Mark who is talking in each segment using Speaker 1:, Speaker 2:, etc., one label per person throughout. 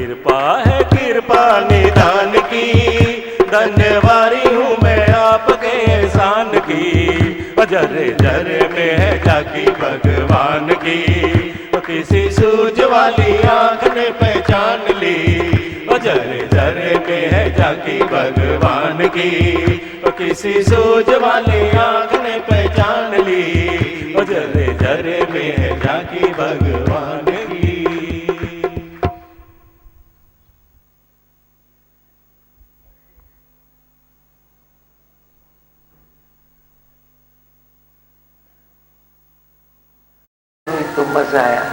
Speaker 1: कृपा है कृपा निधान की, धन्यवारी हूँ मैं आपके एहसान की। जरे जरे में है झांकी भगवान की, किसी सूझ वाली आँख ने पहचान ली। जरे जरे में है झांकी भगवान की, किसी सूझ वाली आँख ने पहचान ली। जरे जरे में है झांकी भगवान की।
Speaker 2: तो मजा आया।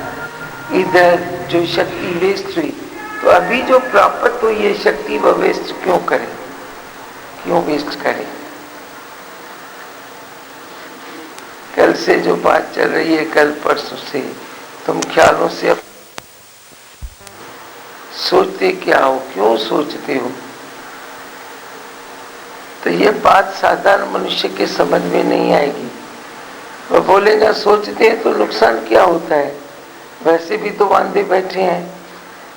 Speaker 2: इधर जो शक्ति वेस्ट हुई, तो अभी जो प्राप्त हुई ये शक्ति वो वेस्ट क्यों करे, क्यों वेस्ट करे? कल से जो बात चल रही है, कल परसों से तुम ख्यालों से अब सोचते क्या हो, क्यों सोचते हो? तो ये बात साधारण मनुष्य के समझ में नहीं आएगी। वह बोलेगा सोचते हैं तो नुकसान क्या होता है, वैसे भी तो वांदे बैठे हैं,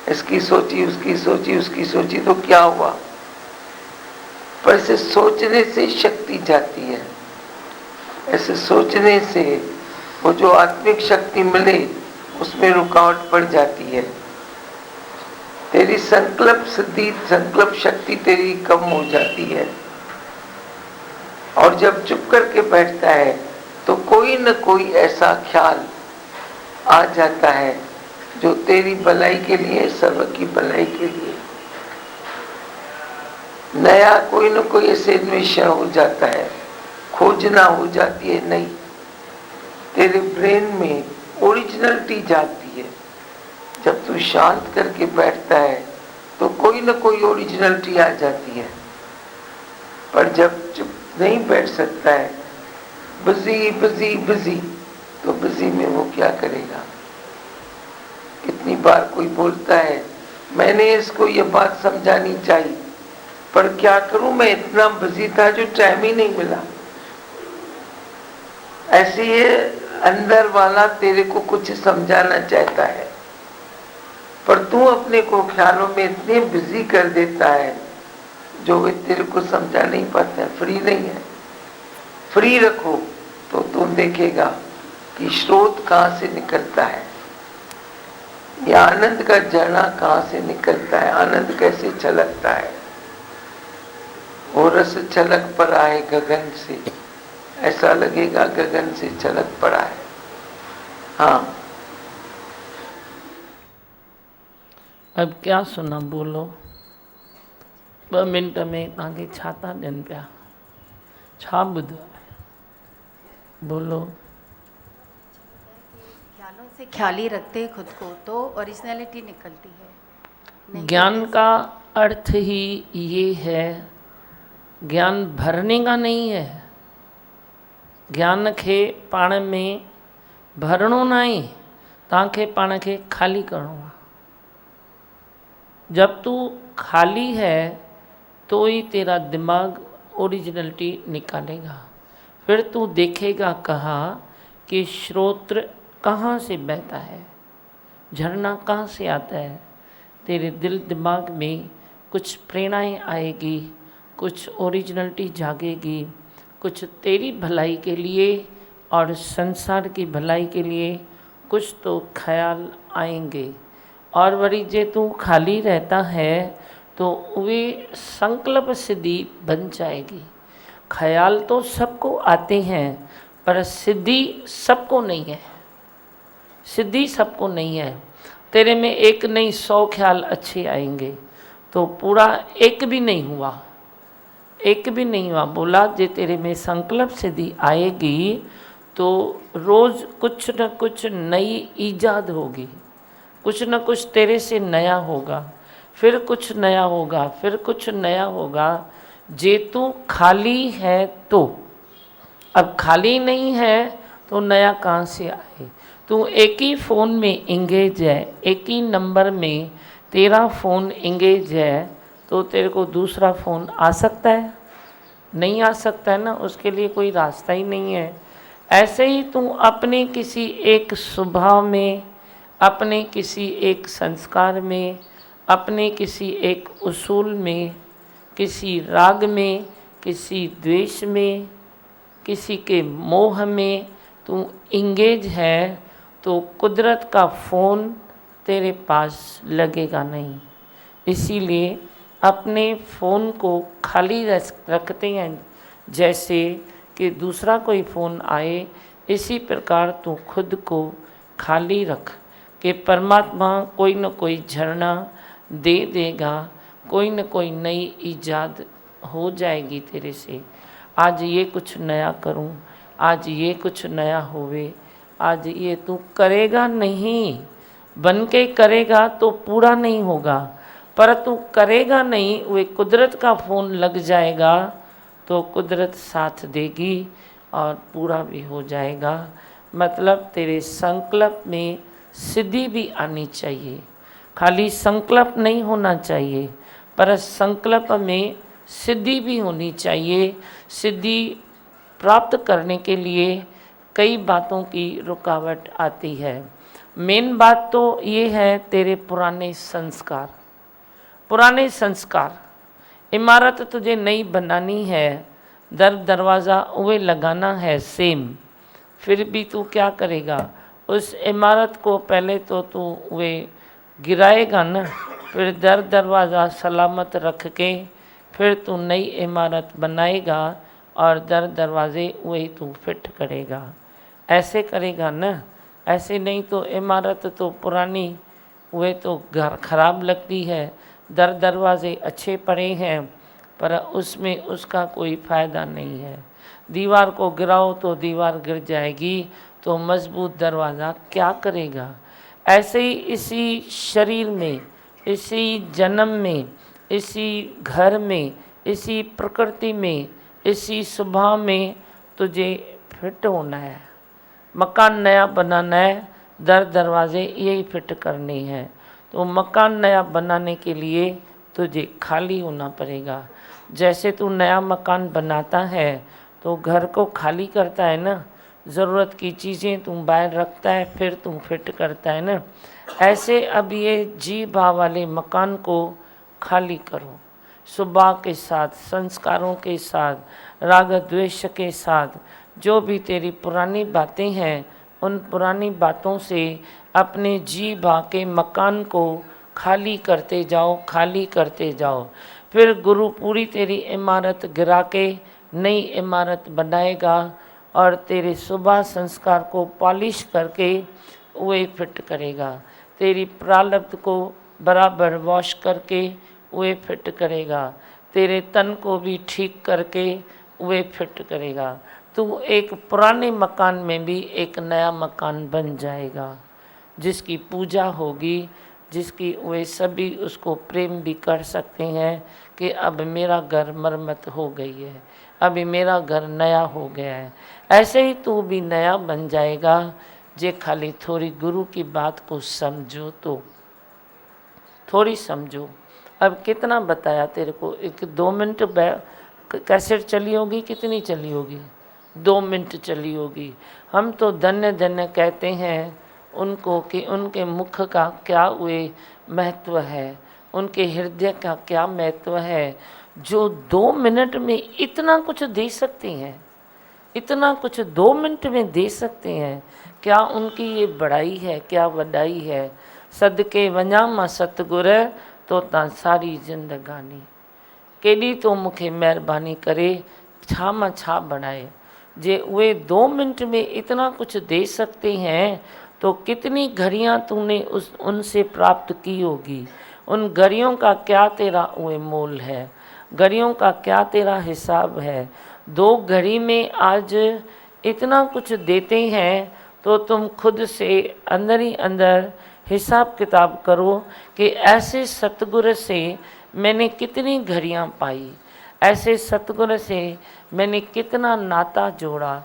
Speaker 2: इसकी सोची उसकी सोची उसकी सोची तो क्या हुआ? पर ऐसे सोचने से शक्ति जाती है, ऐसे सोचने से वो जो आत्मिक शक्ति मिले उसमें रुकावट पड़ जाती है। तेरी संकल्प सिद्धि, संकल्प शक्ति तेरी कम हो जाती है। और जब चुप करके बैठता है तो कोई न कोई ऐसा ख्याल आ जाता है जो तेरी भलाई के लिए, सर्व की भलाई के लिए नया कोई न कोई ऐसे अन्वेषण हो जाता है, खोजना हो जाती है। नहीं, तेरे ब्रेन में ओरिजिनलिटी जाती है। जब तू शांत करके बैठता है तो कोई न कोई ओरिजिनलिटी आ जाती है। पर जब चुप नहीं बैठ सकता है, बिजी बिजी बिजी, तो बिजी में वो क्या करेगा? कितनी बार कोई बोलता है मैंने इसको ये बात समझानी चाहिए, पर क्या करूं, मैं इतना बिजी था जो टाइम ही नहीं मिला। ऐसे ये अंदर वाला तेरे को कुछ समझाना चाहता है, पर तू अपने को ख्यालों में इतने बिजी कर देता है जो वे तेरे को समझा नहीं पाता है। फ्री नहीं है। फ्री रखो तो तुम देखेगा कि स्रोत कहाँ से निकलता है, ये आनंद का झरना कहाँ से निकलता है, आनंद कैसे छलकता है। वो रस छलक पड़ा है गगन से, ऐसा लगेगा गगन से छलक पड़ा है। हाँ,
Speaker 3: अब क्या सुना, बोलो। 2 मिनट में तव्हांखे छा था ॾियनि पिया, छा ॿुधो आहे, बोलो।
Speaker 4: ख्यालों से ख्याली रखते हैं खुद को तो ओरिजिनलिटी निकलती है।
Speaker 3: ज्ञान का अर्थ ही ये है, ज्ञान भरने का नहीं है। ज्ञान खे पाण में भरणो न आहे, तव्हांखे पाण खे खाली करणो आहे। जब तू खाली है तो ही तेरा दिमाग ओरिजिनलिटी निकालेगा। फिर तू देखेगा कहाँ कि स्रोत कहाँ से बहता है, झरना कहाँ से आता है। तेरे दिल दिमाग में कुछ प्रेरणाएँ आएगी, कुछ ओरिजिनलिटी जागेगी, कुछ तेरी भलाई के लिए और संसार की भलाई के लिए कुछ तो ख्याल आएंगे। और वरी जे तू खाली रहता है तो वे संकल्प सिद्धि बन जाएगी। ख्याल तो सबको आते हैं पर सिद्धि सबको नहीं है, सिद्धि सबको नहीं है। तेरे में एक नहीं 100 ख्याल अच्छे आएंगे तो पूरा एक भी नहीं हुआ, एक भी नहीं हुआ। बोला जे तेरे में संकल्प सिद्धि आएगी तो रोज़ कुछ न कुछ नई ईजाद होगी, कुछ न कुछ तेरे से नया होगा, फिर कुछ नया होगा, फिर कुछ नया होगा। जे तू खाली है तो, अब खाली नहीं है तो नया कहाँ से आए। तू एक ही फ़ोन में इंगेज है, एक ही नंबर में तेरा फ़ोन इंगेज है, तो तेरे को दूसरा फ़ोन आ सकता है? नहीं आ सकता है ना, उसके लिए कोई रास्ता ही नहीं है। ऐसे ही तू अपने किसी एक स्वभाव में, अपने किसी एक संस्कार में, अपने किसी एक उसूल में, किसी राग में, किसी द्वेष में, किसी के मोह में तू इंगेज है, तो कुदरत का फ़ोन तेरे पास लगेगा नहीं। इसीलिए अपने फ़ोन को खाली रखते हैं, जैसे कि दूसरा कोई फ़ोन आए, इसी प्रकार तू खुद को खाली रख कि परमात्मा कोई न कोई झरना दे देगा, कोई न कोई नई ईजाद हो जाएगी तेरे से। आज ये कुछ नया करूं, आज ये कुछ नया होवे, आज ये तू करेगा नहीं, बन के करेगा तो पूरा नहीं होगा, पर तू करेगा नहीं, वे कुदरत का फ़ोन लग जाएगा तो कुदरत साथ देगी और पूरा भी हो जाएगा। मतलब तेरे संकल्प में सिद्धि भी आनी चाहिए, खाली संकल्प नहीं होना चाहिए, पर संकल्प में सिद्धि भी होनी चाहिए। सिद्धि प्राप्त करने के लिए कई बातों की रुकावट आती है। मेन बात तो ये है तेरे पुराने संस्कार। पुराने संस्कार, इमारत तुझे नई बनानी है, दर दरवाज़ा उवे लगाना है सेम, फिर भी तू क्या करेगा, उस इमारत को पहले तो तू वे गिराएगा ना, फिर दर दरवाज़ा सलामत रख के फिर तू नई इमारत बनाएगा और दर दरवाजे वही तू फिट करेगा। ऐसे करेगा ना, ऐसे नहीं तो इमारत तो पुरानी वे तो घर खराब लगती है, दर दरवाजे अच्छे पड़े हैं पर उसमें उसका कोई फ़ायदा नहीं है। दीवार को गिराओ तो दीवार गिर जाएगी, तो मजबूत दरवाज़ा क्या करेगा। ऐसे ही इसी शरीर में, इसी जन्म में, इसी घर में, इसी प्रकृति में, इसी स्वभाव में तुझे फिट होना है। मकान नया बनाना है, दर दरवाजे यही फिट करने हैं। तो मकान नया बनाने के लिए तुझे खाली होना पड़ेगा। जैसे तू नया मकान बनाता है तो घर को खाली करता है ना, ज़रूरत की चीज़ें तुम बाहर रखता है, फिर तुम फिट करता है ना। ऐसे अब ये जी भाव वाले मकान को खाली करो, सुबह के साथ, संस्कारों के साथ, राग द्वेष के साथ। जो भी तेरी पुरानी बातें हैं, उन पुरानी बातों से अपने जी भाव के मकान को खाली करते जाओ, खाली करते जाओ। फिर गुरु पूरी तेरी इमारत गिरा के नई इमारत बनाएगा और तेरे सुबह संस्कार को पॉलिश करके वे फिट करेगा। तेरी प्रारब्ध को बराबर वॉश करके वे फिट करेगा। तेरे तन को भी ठीक करके वे फिट करेगा। तो एक पुराने मकान में भी एक नया मकान बन जाएगा, जिसकी पूजा होगी, जिसकी वे सभी उसको प्रेम भी कर सकते हैं कि अब मेरा घर मरम्मत हो गई है, अभी मेरा घर नया हो गया है। ऐसे ही तू भी नया बन जाएगा, जे खाली थोड़ी गुरु की बात को समझो तो, थोड़ी समझो। अब कितना बताया तेरे को, 1-2 मिनट कैसेट चली होगी, कितनी चली होगी, 2 मिनट चली होगी। हम तो धन्य धन्य कहते हैं उनको कि उनके मुख का क्या वे महत्व है, उनके हृदय का क्या महत्व है, जो 2 मिनट में इतना कुछ दे सकते हैं, इतना कुछ 2 मिनट में दे सकते हैं। क्या उनकी ये बड़ाई है, क्या वॾाई है। सदके वञा मां सतगुर तो तां सारी जिंदगानी, केॾी तो मूंखे महिरबानी करे, छा मां छा बढ़ाए। जे वे 2 मिनट में इतना कुछ दे सकते हैं तो कितनी घड़ियां तूने उनसे प्राप्त की होगी। उन घड़ियों का क्या तेरा वे मोल है, घड़ियों का क्या तेरा हिसाब है। 2 घड़ी में आज इतना कुछ देते हैं तो तुम खुद से अंदर ही अंदर हिसाब किताब करो कि ऐसे सतगुरु से मैंने कितनी घड़ियां पाई, ऐसे सतगुरु से मैंने कितना नाता जोड़ा,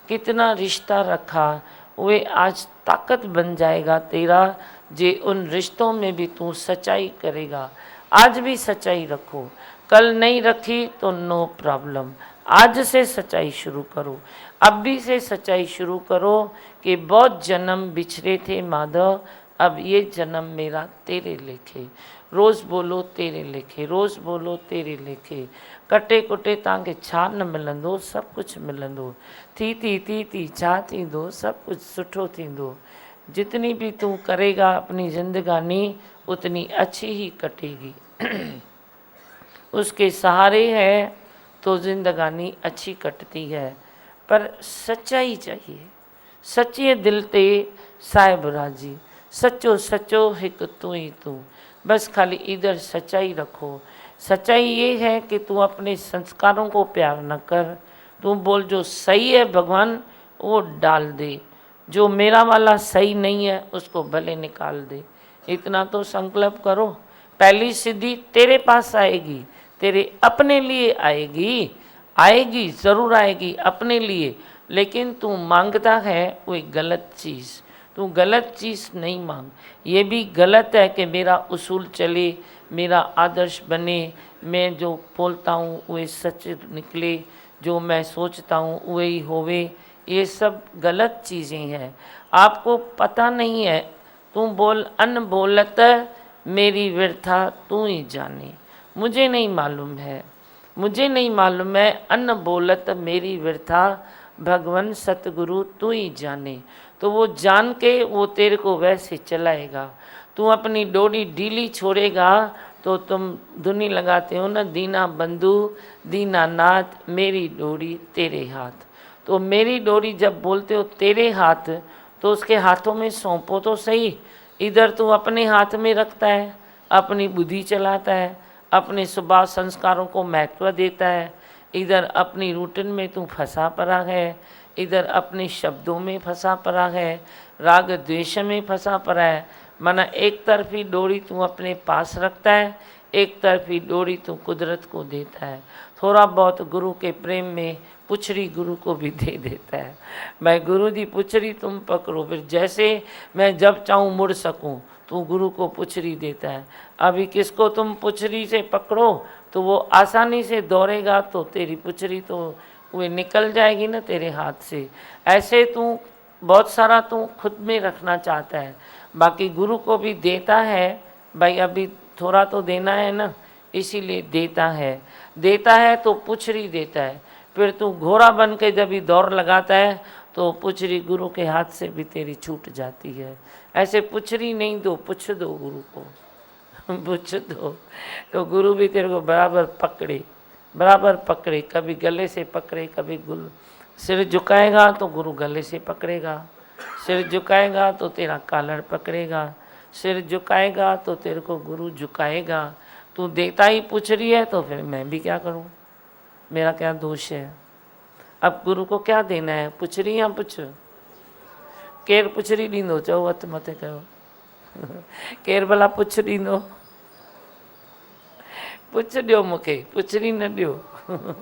Speaker 3: कितना रिश्ता रखा। वे आज ताकत बन जाएगा तेरा, जे उन रिश्तों में भी तू सच्चाई करेगा। आज भी सच्चाई रखो, कल नहीं रखी तो नो प्रॉब्लम, आज से सच्चाई शुरू करो, अब भी से सच्चाई शुरू करो कि बहुत जन्म बिछड़े थे माधव, अब ये जन्म मेरा तेरे लेखे। रोज़ बोलो तेरे लेखे, रोज़ बोलो तेरे लेखे। कटे कुटे तव्हांखे छा न मिलंदो, सभु कुझु मिलंदो। थी छा थींदो, सभु कुझु सुठो थींदो। जितनी भी तू करेगा अपनी जिंदगानी उतनी अच्छी ही कटेगी। उसके सहारे है तो जिंदगानी अच्छी कटती है। पर सच्चाई चाहिए, सच्चे दिल ते साहिब राजी, सच्चो सच्चो हिकु तू ही तू। बस खाली इधर सच्चाई रखो। सच्चाई ये है कि तू अपने संस्कारों को प्यार न कर। तू बोल जो सही है भगवान वो डाल दे, जो मेरा वाला सही नहीं है उसको भले निकाल दे। इतना तो संकल्प करो। पहली सिद्धि तेरे पास आएगी, तेरे अपने लिए आएगी, आएगी ज़रूर आएगी अपने लिए। लेकिन तू मांगता है वो एक गलत चीज़। तू गलत चीज़ नहीं मांग। ये भी गलत है कि मेरा उसूल चले, मेरा आदर्श बने, मैं जो बोलता हूँ वो सच निकले, जो मैं सोचता हूँ वही होवे। ये सब गलत चीज़ें हैं। आपको पता नहीं है। तू बोल अन बोलत मेरी व्यर्था तू ही जाने। मुझे नहीं मालूम है, मुझे नहीं मालूम है। अन्न बोलत मेरी व्यर्था भगवान सतगुरु तू ही जाने। तो वो जान के वो तेरे को वैसे चलाएगा। तू अपनी डोरी ढीली छोड़ेगा तो तुम धुनी लगाते हो ना, दीना बंधु दीना नाथ मेरी डोरी तेरे हाथ। तो मेरी डोरी जब बोलते हो तेरे हाथ, तो उसके हाथों में सौंपो तो सही। इधर तू अपने हाथ में रखता है, अपनी बुद्धि चलाता है, अपने स्वभाव संस्कारों को महत्व देता है। इधर अपनी रूटीन में तू फंसा पड़ा है, इधर अपने शब्दों में फंसा पड़ा है, राग द्वेष में फंसा पड़ा है। माना एक तरफी डोरी तू अपने पास रखता है, एक तरफी डोरी तू कुदरत को देता है। थोड़ा बहुत गुरु के प्रेम में पुछरी गुरु को भी दे देता है। मैं गुरु दी पुछरी तुम पकड़ो, फिर जैसे मैं जब चाहूँ मुड़ सकूँ, तो गुरु को पुछरी देता है। अभी किसको तुम पुछरी से पकड़ो तो वो आसानी से दौड़ेगा, तो तेरी पुछरी तो वो निकल जाएगी ना तेरे हाथ से। ऐसे तू बहुत सारा तू खुद में रखना चाहता है, बाकी गुरु को भी देता है। भाई अभी थोड़ा तो देना है ना, इसीलिए देता है। देता है तो पुछरी देता है। फिर तू घोड़ा बन के जब भी दौड़ लगाता है तो पुछरी गुरु के हाथ से भी तेरी छूट जाती है। ऐसे पुछरी नहीं दो, पुछ दो गुरु को, पूछ दो तो गुरु भी तेरे को बराबर पकड़े, बराबर पकड़े। कभी गले से पकड़े, कभी सिर झुकाएगा तो गुरु गले से पकड़ेगा, सिर झुकाएगा तो तेरा कॉलर पकड़ेगा, सिर झुकाएगा तो तेरे को गुरु झुकाएगा। तू देता ही पूछ रही है तो फिर मैं भी क्या करूं, मेरा क्या दोष है। अब गुरु को क्या देना है, पुछरी या पुछ? केर पुछरी ॾींदो चओ हथ मथे कयो। केर भला पुछ ॾींदो? पुछ ॾियो मूंखे, पुछरी न ॾियो।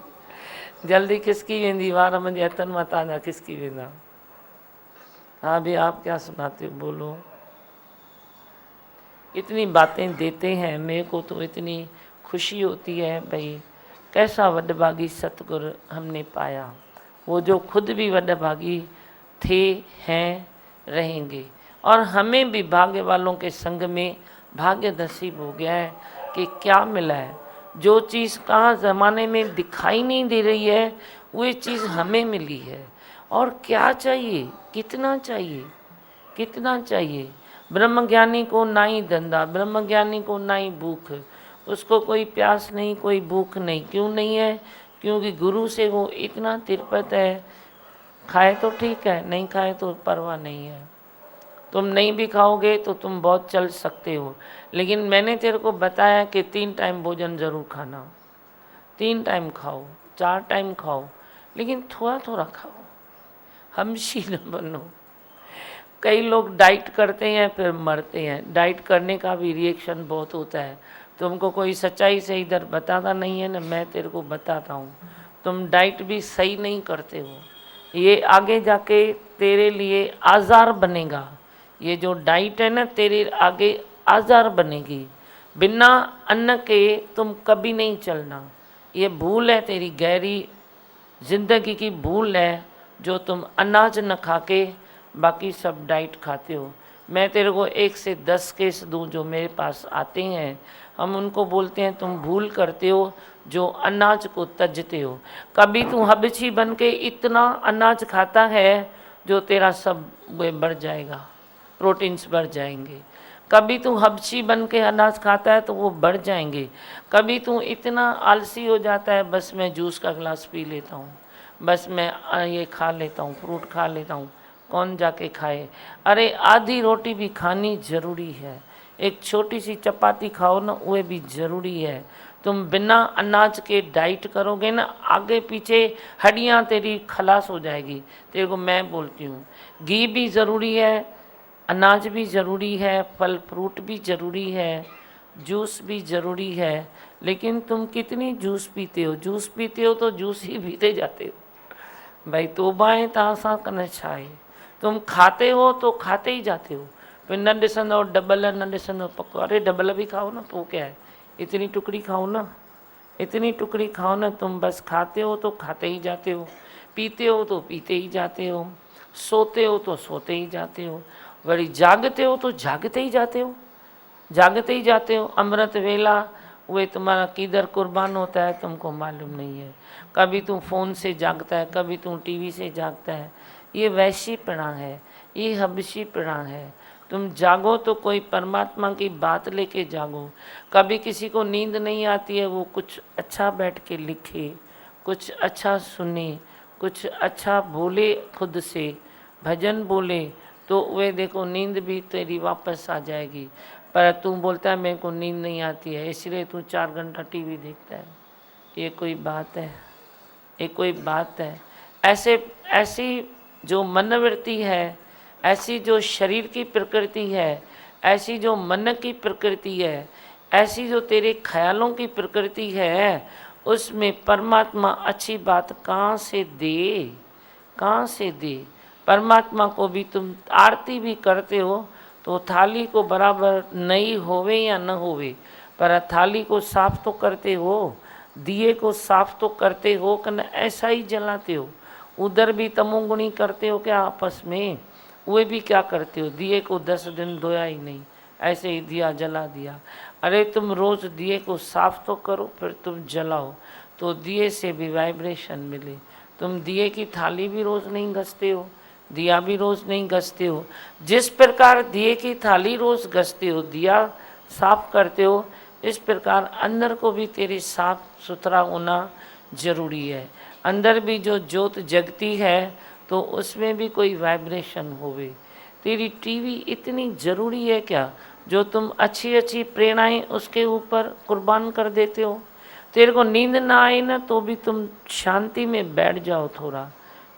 Speaker 3: जल्दी खिसकी वेंदी, वार मुंहिंजे हथनि मां तव्हांजा खिसकी वेंदा। हाँ भी आप क्या सुनाते हो, बोलो। इतनी बातें देते हैं मेरे को, तो इतनी खुशी होती है। भाई कैसा वडभागी सतगुर हमने पाया। वो जो खुद भी वडभागी थे, हैं, रहेंगे। और हमें भी भाग्य वालों के संग में भाग्य नसीब हो गया है कि क्या मिला है। जो चीज़ कहाँ ज़माने में दिखाई नहीं दे रही है, वो चीज़ हमें मिली है। और क्या चाहिए, कितना चाहिए, कितना चाहिए। ब्रह्मज्ञानी को ना ही धंधा, ब्रह्मज्ञानी को ना ही भूख, उसको कोई प्यास नहीं, कोई भूख नहीं। क्यों नहीं है? क्योंकि गुरु से वो इतना तिरपत है। खाए तो ठीक है, नहीं खाए तो परवाह नहीं है। तुम नहीं भी खाओगे तो तुम बहुत चल सकते हो, लेकिन मैंने तेरे को बताया कि 3 टाइम भोजन ज़रूर खाना। 3 टाइम खाओ, 4 टाइम खाओ, लेकिन थोड़ा थोड़ा खाओ, हमशी न बनो। कई लोग डाइट करते हैं फिर मरते हैं। डाइट करने का भी रिएक्शन बहुत होता है। तुमको कोई सच्चाई से इधर बताता नहीं है ना, मैं तेरे को बताता हूँ। तुम डाइट भी सही नहीं करते हो, ये आगे जाके तेरे लिए आज़ार बनेगा। ये जो डाइट है ना, तेरे आगे आज़ार बनेगी। बिना अन्न के तुम कभी नहीं चलना। ये भूल है तेरी, गहरी जिंदगी की भूल है, जो तुम अनाज न खा के बाकी सब डाइट खाते हो। मैं तेरे को 1 से 10 केस दूं जो मेरे पास आते हैं, हम उनको बोलते हैं तुम भूल करते हो जो अनाज को तजते हो। कभी तू हबशी बन के इतना अनाज खाता है जो तेरा सब बढ़ जाएगा, प्रोटीन्स बढ़ जाएंगे। कभी तू हबशी बन के अनाज खाता है तो वो बढ़ जाएंगे। कभी तू इतना आलसी हो जाता है, बस मैं जूस का गिलास पी लेता हूँ, बस मैं ये खा लेता हूँ, फ्रूट खा लेता हूँ। कौन जाके खाए? अरे आधी रोटी भी खानी ज़रूरी है, एक छोटी सी चपाती खाओ ना, वो भी ज़रूरी है। तुम बिना अनाज के डाइट करोगे ना, आगे पीछे हड्डियाँ तेरी खलास हो जाएगी। तेरे को मैं बोलती हूँ, घी भी ज़रूरी है, अनाज भी ज़रूरी है, फल फ्रूट भी ज़रूरी है, जूस भी ज़रूरी है। लेकिन तुम कितनी जूस पीते हो? जूस पीते हो तो जूस ही पीते जाते हो। भाई तोबाएं तासा कन छाए, तुम खाते हो तो खाते ही जाते हो। फिर न ॾिसंदो डबल, न ॾिसंदो पको। अरे डबल भी खाओ ना, तो क्या है, इतनी टुकड़ी खाओ ना, इतनी टुकड़ी खाओ ना। तुम बस खाते हो तो खाते ही जाते हो, पीते हो तो पीते ही जाते हो, सोते हो तो सोते ही जाते हो, वरी जागते हो तो जागते ही जाते हो, जागते ही जाते हो। अमृत वेला वे तुम्हारा किधर कुर्बान होता है तुमको मालूम नहीं है। कभी तू फ़ोन से जागता है, कभी तू टीवी से जागता है। ये वैशीपना है, ये हबशीपना है। तुम जागो तो कोई परमात्मा की बात लेके जागो। कभी किसी को नींद नहीं आती है, वो कुछ अच्छा बैठ के लिखे, कुछ अच्छा सुने, कुछ अच्छा बोले, खुद से भजन बोले, तो वे देखो नींद भी तेरी वापस आ जाएगी। पर तू बोलता है मेरे को नींद नहीं आती है, इसलिए तू 4 घंटा टीवी देखता है। ये कोई बात है? ये कोई बात है? ऐसी जो मनोवृत्ति है, ऐसी जो शरीर की प्रकृति है, ऐसी जो मन की प्रकृति है, ऐसी जो तेरे ख्यालों की प्रकृति है, उसमें परमात्मा अच्छी बात कहाँ से दे? कहाँ से दे? परमात्मा को भी तुम आरती भी करते हो तो थाली को बराबर नई होवे या न होवे, पर थाली को साफ तो करते हो, दिए को साफ तो करते हो कि न ऐसा ही जलाते हो? उधर भी तमोगुणी करते हो क्या आपस में? वे भी क्या करते हो? दिए को 10 दिन धोया ही नहीं, ऐसे ही दिया जला दिया। अरे तुम रोज़ दिए को साफ तो करो, फिर तुम जलाओ तो दिए से भी वाइब्रेशन मिले। तुम दिए की थाली भी रोज़ नहीं घसते हो, दिया भी रोज़ नहीं घसते हो। जिस प्रकार दिए की थाली रोज़ घसते हो, दिया साफ करते हो, इस प्रकार अंदर को भी तेरे साफ सुथरा होना जरूरी है। अंदर भी जो ज्योत जगती है तो उसमें भी कोई वाइब्रेशन होवे। तेरी टीवी इतनी ज़रूरी है क्या जो तुम अच्छी अच्छी प्रेरणाएं उसके ऊपर कुर्बान कर देते हो? तेरे को नींद ना आए ना तो भी तुम शांति में बैठ जाओ,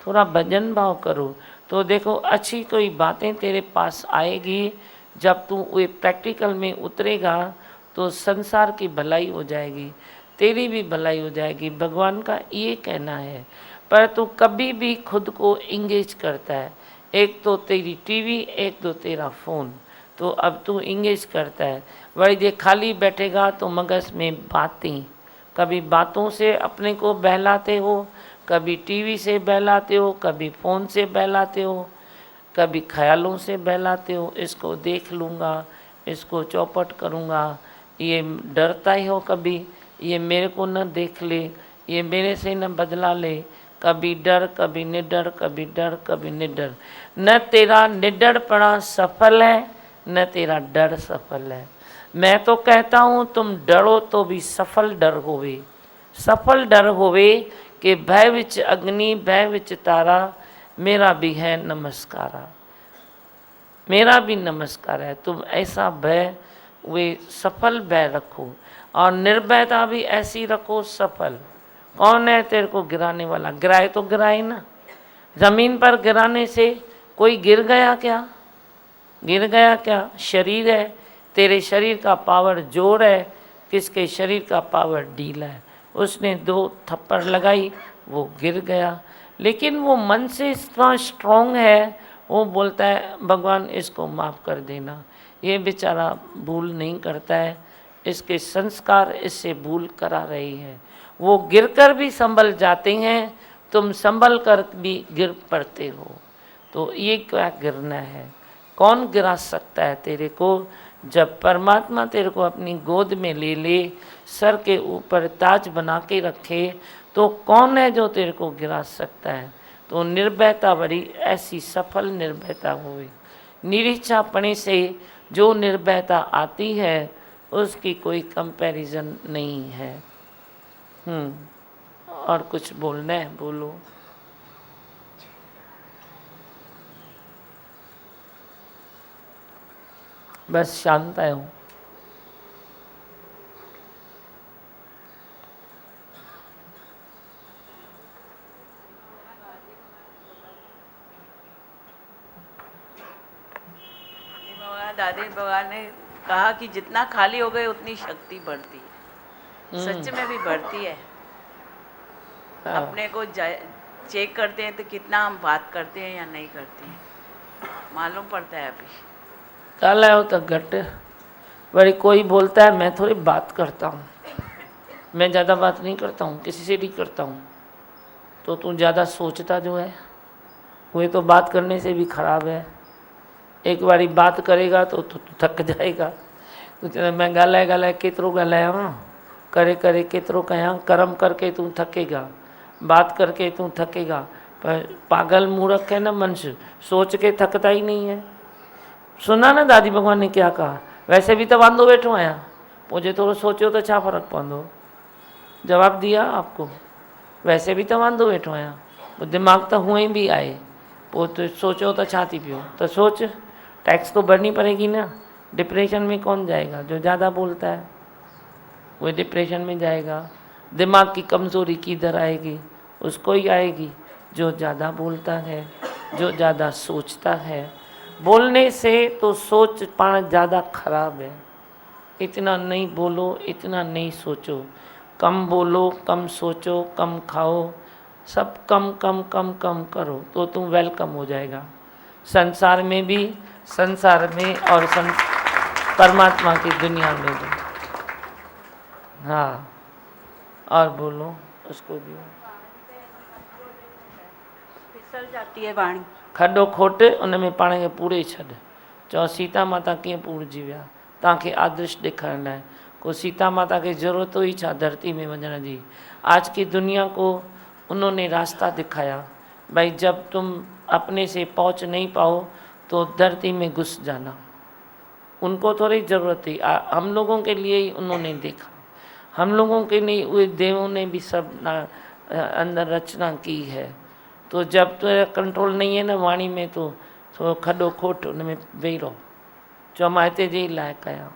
Speaker 3: थोड़ा भजन भाव करो, तो देखो अच्छी कोई बातें तेरे पास आएगी। जब तू वे प्रैक्टिकल में उतरेगा तो संसार की भलाई हो जाएगी, तेरी भी भलाई हो जाएगी। भगवान का ये कहना है। पर तू कभी भी खुद को इंगेज करता है, एक तो तेरी टीवी, एक तो तेरा फ़ोन, तो अब तू इंगेज करता है। वही देख खाली बैठेगा तो मगज में बातें, कभी बातों से अपने को बहलाते हो, कभी टीवी से बहलाते हो, कभी फ़ोन से बहलाते हो, कभी ख्यालों से बहलाते हो। इसको देख लूँगा, इसको चौपट करूँगा, ये डरता ही हो कभी, ये मेरे को न देख ले, ये मेरे से न बदला ले। कभी डर, कभी निडर, कभी डर, कभी निडर। न तेरा निडरपना सफल है, न तेरा डर सफल है। मैं तो कहता हूँ तुम डरो तो भी सफल डर होवे, सफल डर होवे कि भय विच अग्नि, भय विच तारा, मेरा भी है नमस्कारा, मेरा भी नमस्कार है। तुम ऐसा भय, वे सफल भय रखो, और निर्भयता भी ऐसी रखो सफल। कौन है तेरे को गिराने वाला? गिराए तो गिराए ना। जमीन पर गिराने से कोई गिर गया क्या? गिर गया क्या? शरीर है, तेरे शरीर का पावर जोर है, किसके शरीर का पावर ढीला है। उसने 2 थप्पड़ लगाई, वो गिर गया। लेकिन वो मन से इतना स्ट्रांग है, वो बोलता है भगवान इसको माफ़ कर देना। ये बेचारा भूल नहीं करता है, इसके संस्कार इससे भूल करा रही है। वो गिरकर भी संभल जाते हैं, तुम संभल कर भी गिर पड़ते हो। तो ये क्या गिरना है? कौन गिरा सकता सकता है तेरे को। जब परमात्मा तेरे को अपनी गोद में ले ले, सर के ऊपर ताज बना के रखे, तो कौन है जो तेरे को गिरा सकता है। तो निर्भयता बड़ी ऐसी सफल निर्भयता हुई। निरीक्षापणे से जो निर्भयता आती है उसकी कोई कंपैरिजन नहीं है। और कुछ बोलना है बोलो। बस शांत है हूँ।
Speaker 5: दादी भगवान ने कहा कि जितना खाली हो गए उतनी शक्ति बढ़ती है। सच में भी बढ़ती है। अपने को चेक करते हैं तो कितना हम बात करते हैं या नहीं करते हैं, मालूम पड़ता है। अभी
Speaker 3: कल है तो घट बड़ी कोई बोलता है मैं थोड़ी बात करता हूँ, मैं ज़्यादा बात नहीं करता हूँ, किसी से नहीं करता हूँ। तो तू ज़्यादा सोचता जो है वो तो बात करने से भी खराब है। एक बारी बात करेगा तो तू थक जाएगा। तो मैं ॻाल्हाए केतिरो ॻाल्हायां, करे करे केतिरो कयां, कर्म करके तू थकेगा, बात करके तू थकेगा। पर पागल मूर्ख है ना मनुष्य, सोच के थकता ही नहीं है। सुना ना दादी भगवान ने क्या कहा, वैसे भी तो वांदो वेठो आया, मुझे थोड़ा सोचो तो छा फ़र्क पवंदो। जवाब दिया आपको, वैसे भी तो वांदो वेठो आया, दिमाग तो हुए भी आए, वो तो सोचो तो छा थी पियो। तो सोच, टैक्स तो भरनी पड़ेगी ना। डिप्रेशन में कौन जाएगा? जो ज़्यादा बोलता है वो डिप्रेशन में जाएगा। दिमाग की कमज़ोरी किधर आएगी? उसको ही आएगी जो ज़्यादा बोलता है, जो ज़्यादा सोचता है। बोलने से तो सोच पाना ज़्यादा खराब है। इतना नहीं बोलो, इतना नहीं सोचो, कम बोलो, कम सोचो, कम खाओ, सब कम कम कम कम करो तो तुम वेलकम हो जाएगा संसार में भी, संसार में और परमात्मा की दुनिया में भी। हाँ, और बोलो उसको भी।
Speaker 4: फिसल जाती है वाणी।
Speaker 3: खड्डो खोट उन में पाण खे पूरे छॾ। चओ सीता माता कीअं पूरजी विया, तव्हांखे आदर्श ॾेखारण लाइ। को सीता माता खे ज़रूरत हुई छा धरती में वञण जी? आज की दुनिया को उन्होंने रास्ता दिखाया, भाई जब तुम अपने से पहुंच नहीं पाओ तो धरती में घुस जाना। उनको थोड़ी ज़रूरत थी, हम लोगों के लिए ही उन्होंने देखा। हम लोगों के लिए वे देवों ने भी सब अंदर रचना की है। तो जब तेरा कंट्रोल नहीं है ना वाणी में, तो थोड़ा खड्डो खोट उन में वेही रहो। चो मां हिते जे लायक आहियां,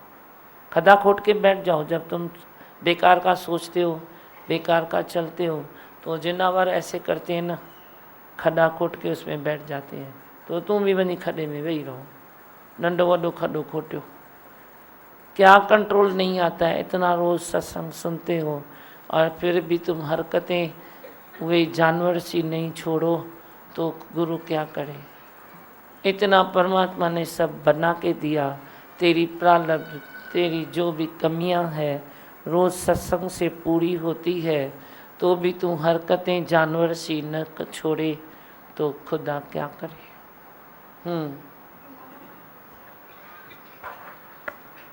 Speaker 3: खड्डा खोट के बैठ जाओ। जब तुम बेकार का सोचते हो, बेकार का चलते हो, तो जिनावर ऐसे करते हैं ना, खड्डा खोट के उसमें बैठ जाते हैं। तो तुम भी वही खड्डे में वेही रहो। नंढो वॾो खड्डो खोटियो, क्या कंट्रोल नहीं आता है। इतना रोज़ सत्संग सुनते हो और फिर भी तुम हरकतें वे जानवर सी नहीं छोड़ो, तो गुरु क्या करे। इतना परमात्मा ने सब बना के दिया। तेरी प्रारब्ध, तेरी जो भी कमियां हैं रोज़ सत्संग से पूरी होती है, तो भी तू हरकतें जानवर सी न छोड़े तो खुदा क्या करे।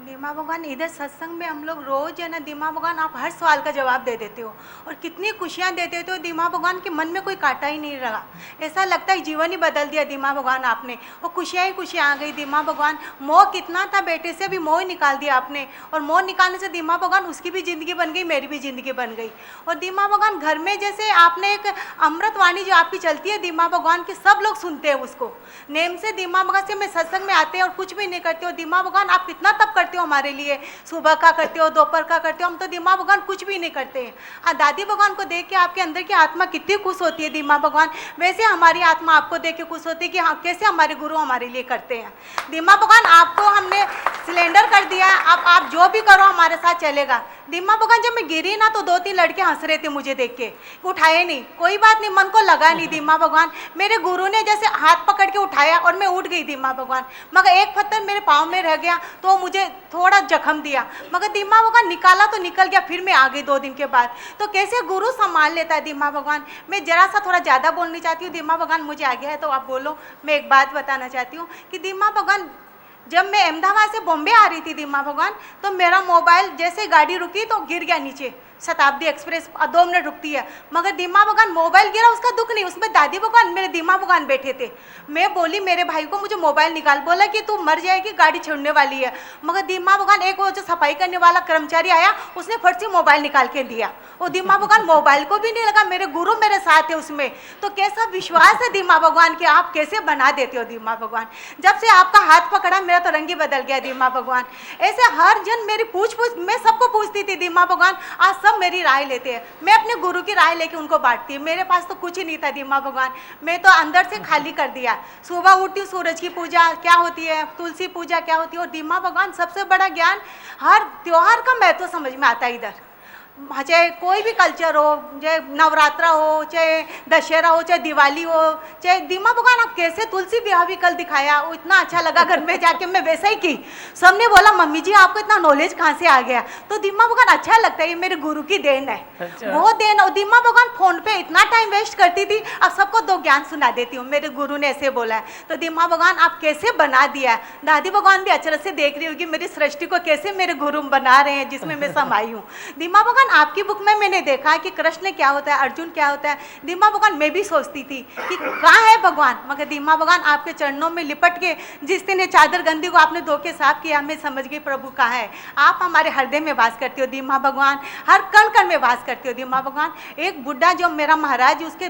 Speaker 4: दीमा भगवान, इधर सत्संग में हम लोग रोज है ना, दीमा भगवान आप हर सवाल का जवाब दे देते हो और कितनी खुशियाँ दे देते हो। दीमा भगवान के मन में कोई कांटा ही नहीं रहा, ऐसा लगता है जीवन ही बदल दिया दीमा भगवान आपने। और खुशियाँ ही खुशियाँ आ गई दीमा भगवान। मोह कितना था बेटे से, भी मोह ही निकाल दिया आपने। और मोह निकालने से दीमा भगवान उसकी भी ज़िंदगी बन गई, मेरी भी ज़िंदगी बन गई। और दीमा भगवान घर में जैसे आपने एक अमृत वाणी जो आपकी चलती है दीमा भगवान की, सब लोग सुनते हैं उसको नेम से। दीमा भगवान से मैं सत्संग में आते हैं और कुछ भी नहीं करते हो। दीमा भगवान आप कितना तप करते हो हमारे लिए, सुबह का करते हो, दोपहर का करते हो। हम तो दीमा भगवान कुछ भी नहीं करते हैं। दादी भगवान को देख के आपके अंदर की आत्मा कितनी खुश होती है दीमा भगवान, वैसे हमारी आत्मा आपको देख के खुश होती है कि हाँ, कैसे हमारे गुरु हमारे लिए करते हैं। दीमा भगवान आपको हमने सिलेंडर कर दिया है, अब आप जो भी करो हमारे साथ चलेगा। दीमा भगवान जब मैं गिरी ना, तो 2-3 लड़के हंस रहे थे मुझे देख के, उठाए नहीं, कोई बात नहीं, मन को लगा नहीं। दीमा भगवान मेरे गुरु ने जैसे हाथ पकड़ के उठाया और मैं उठ गई दीमा भगवान, मगर एक पत्थर मेरे पाँव में रह गया तो मुझे थोड़ा जख्म दिया, मगर दीमा भगवान निकाला तो निकल गया। फिर मैं आ गई 2 दिन के बाद। तो कैसे गुरु संभाल लेता है दीमा भगवान। मैं जरा सा थोड़ा ज़्यादा बोलनी चाहती हूँ, दीमा भगवान मुझे आ गया है तो आप बोलो। मैं एक बात बताना चाहती हूँ कि दीमा भगवान जब मैं अहमदाबाद से बॉम्बे आ रही थी दीमा भगवान, तो मेरा मोबाइल जैसे गाड़ी रुकी तो गिर गया नीचे। शताब्दी एक्सप्रेस 2 मिनट रुकती है, मगर दीमा भगवान मोबाइल गिरा, उसका दुख नहीं, उसमें दादी भगवान मेरे दीमा भगवान बैठे थे। मैं बोली मेरे भाई को मुझे मोबाइल निकाल, बोला कि तू मर जाएगी, गाड़ी छोड़ने वाली है। मगर दीमा भगवान, एक वो जो सफाई करने वाला कर्मचारी आया, उसने फट से मोबाइल निकाल के दिया। वो दीमा भगवान मोबाइल को भी नहीं लगा, मेरे गुरु मेरे साथ है उसमें। तो कैसा विश्वास है दीमा भगवान के, आप कैसे बना देते हो दीमा भगवान। जब से आपका हाथ पकड़ा मेरा तो रंग ही बदल गया दीमा भगवान। ऐसे हर जन मेरी पूछ मैं सबको पूछती थी दीमा भगवान, आज सब मेरी राय लेते हैं। मैं अपने गुरु की राय लेके उनको बांटती हूँ। मेरे पास तो कुछ ही नहीं था दीमा भगवान, मैं तो अंदर से खाली कर दिया। सुबह उठती हूँ, सूरज की पूजा क्या होती है, तुलसी पूजा क्या होती है, और दीमा भगवान सबसे बड़ा ज्ञान, हर त्योहार का महत्व समझ में आता है इधर। चाहे कोई भी कल्चर हो, चाहे नवरात्रा हो, चाहे दशहरा हो, चाहे दिवाली हो, चाहे दीमा भगवान आप कैसे तुलसी ब्याह भी कल दिखाया, वो इतना अच्छा लगा। घर में जाके मैं वैसा ही की, सबने बोला मम्मी जी आपको इतना नॉलेज कहाँ से आ गया। तो दीमा भगवान अच्छा लगता है, ये मेरे गुरु की देन है।
Speaker 3: अच्छा।
Speaker 4: वो देन। और दीमा भगवान फोन पे इतना टाइम वेस्ट करती थी, अब सबको 2 ज्ञान सुना देती हूँ, मेरे गुरु ने ऐसे बोला है। तो दीमा भगवान आप कैसे बना दिया। दादी भगवान भी अचरज से देख रही होगी मेरी सृष्टि को कैसे मेरे गुरु बना रहे हैं, जिसमें मैं समाई हूँ। दीमा भगवान आपकी बुक में मैंने देखा कि कृष्ण क्या होता है, अर्जुन क्या होता है। दीमा भगवान मैं भी सोचती थी कि कहाँ है भगवान, मगर दीमा भगवान आपके चरणों में लिपट के जिस दिन ये चादर गंदी को आपने धो के साफ किया, मैं समझ गई प्रभु कहाँ है। आप हमारे हृदय में वास करते हो दीमा भगवान, हर कण कण में वास करते हो दीमा भगवान। एक बुढ़ा जो मेरा महाराज, उसके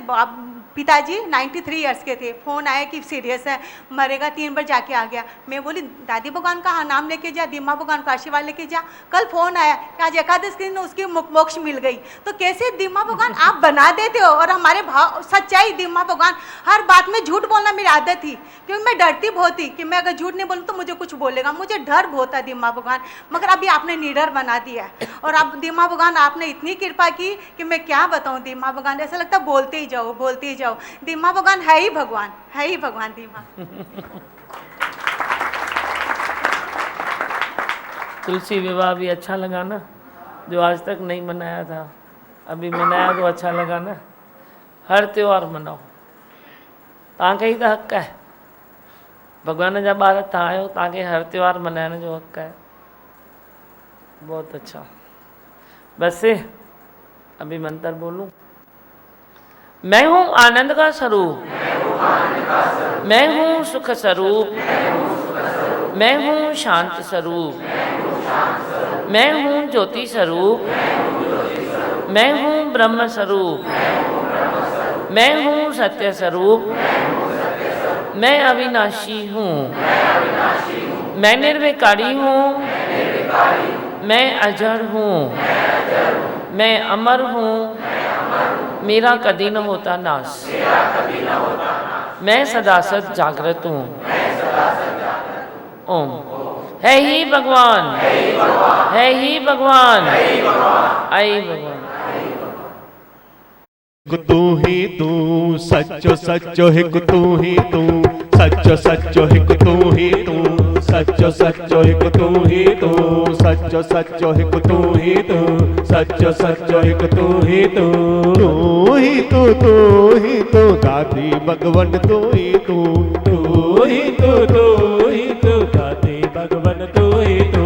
Speaker 4: पिताजी 93 इयर्स के थे, फ़ोन आया कि सीरियस है, मरेगा, 3 बार जाके आ गया। मैं बोली दादी भगवान का नाम लेके जा, दीमा भगवान का आशीर्वाद लेके जा। कल फ़ोन आया कि आज एकादश के दिन उसकी मोक्ष मिल गई। तो कैसे दीमा भगवान आप बना देते हो। और हमारे भाव सच्चाई दीमा भगवान, हर बात में झूठ बोलना मेरी आदत थी, क्योंकि मैं डरती बहुत थी कि मैं अगर झूठ नहीं बोलूँ तो मुझे कुछ बोलेगा, मुझे डर बहुत है दीमा भगवान। मगर अभी आपने निडर बना दिया है, और अब दीमा भगवान आपने इतनी कृपा की कि मैं क्या बताऊँ दीमा भगवान, ऐसा लगता है बोलते ही जाओ बोलते ही जाओ। दीमा भगवान है ही भगवान, है ही भगवान दीमा।
Speaker 3: तुलसी विवाह भी अच्छा लगा ना, जो आज तक नहीं मनाया था, अभी मनाया तो अच्छा लगा ना। हर त्योहार मनाओ, तव्हांखे ही तो हक़ है। भगवान जा ॿार तव्हां आहियो, तव्हांखे हर त्योहार मनाइण जो हक़ है। बहुत अच्छा। बस अभी मंत्र बोलूं। मैं हूँ आनंद का स्वरूप, मैं हूँ सुख स्वरूप, मैं हूँ शांत स्वरूप, मैं हूँ ज्योति स्वरूप, मैं हूँ ब्रह्म स्वरूप, मैं हूँ सत्य स्वरूप, मैं अविनाशी हूँ, मैं निर्विकारी हूँ, मैं अजर हूँ, मैं अमर हूँ, मेरा कभी न होता नाश, मैं सदा सद जागृत हूँ। ओम। है ही भगवान, है ही भगवान, आई भगवान।
Speaker 1: तू ही तू सच्चो सच्चो हिक तू ही तू, सच्चो सच्चो हिक तू ही तू, सच्चो सच्चो हिक तू ही तू, सच्चो सच्चो हिक तू ही तू, सच्चो सच्चो हिक तू ही तू। तू ही तू दादी भगवन तू ही तू, तू ही तू दादी भगवन तू ही तू।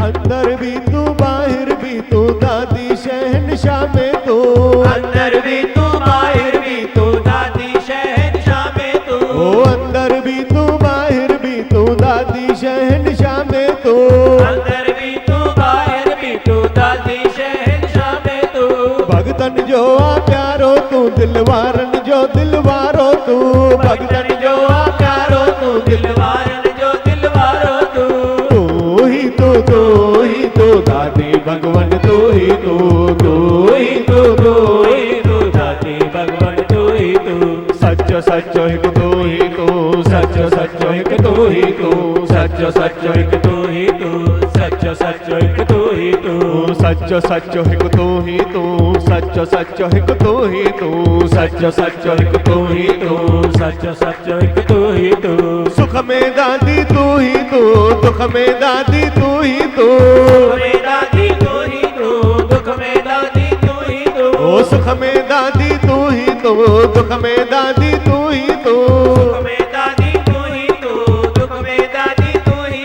Speaker 1: अंदर भी तू बाहर भी तू दादी शहनशाह में तू, अंदर भी तू बाहर भी तू दादी शहनशाह में तू। ओ अंदर भी तू बाहर भी तू दादी शहनशाह में तू, अंदर भी तू बाहर भी तू दादी शहनशाह में तू। भगतन जो आ प्यारो तू, दिलवारन जो दिलवारो तू, भगतन जो आ प्यारो तू, दिलवारन जो दिलवारो तू। तू ही तू दादी भगवन तू ही तू, तू ही तू दादी भगवन तू ही तू। सच्चो सच्चो हिक तू ही तू, सच्चो सच्चो हिक तू ही तू, सच्चो सच्चो हिक तू ही तू, सच्चो सच्चो हिक तू ही तू, सच्चो सच्चो हिक तू ही तू, सच्चो सच्चो हिक तू ही तू, सच्चो सच्चो हिक तू ही तू, सच्चो सच्चो हिक तू ही तू। सुख में दादी तू ही तू, दुख में दादी तू ही तू, सुख में दादी तू ही तू, दुख में दादी तू ही तू। ओ सुख में दादी तू ही तू, दुख में दादी तू ही तू, सुख में दादी तू ही तू, दुख में दादी तू ही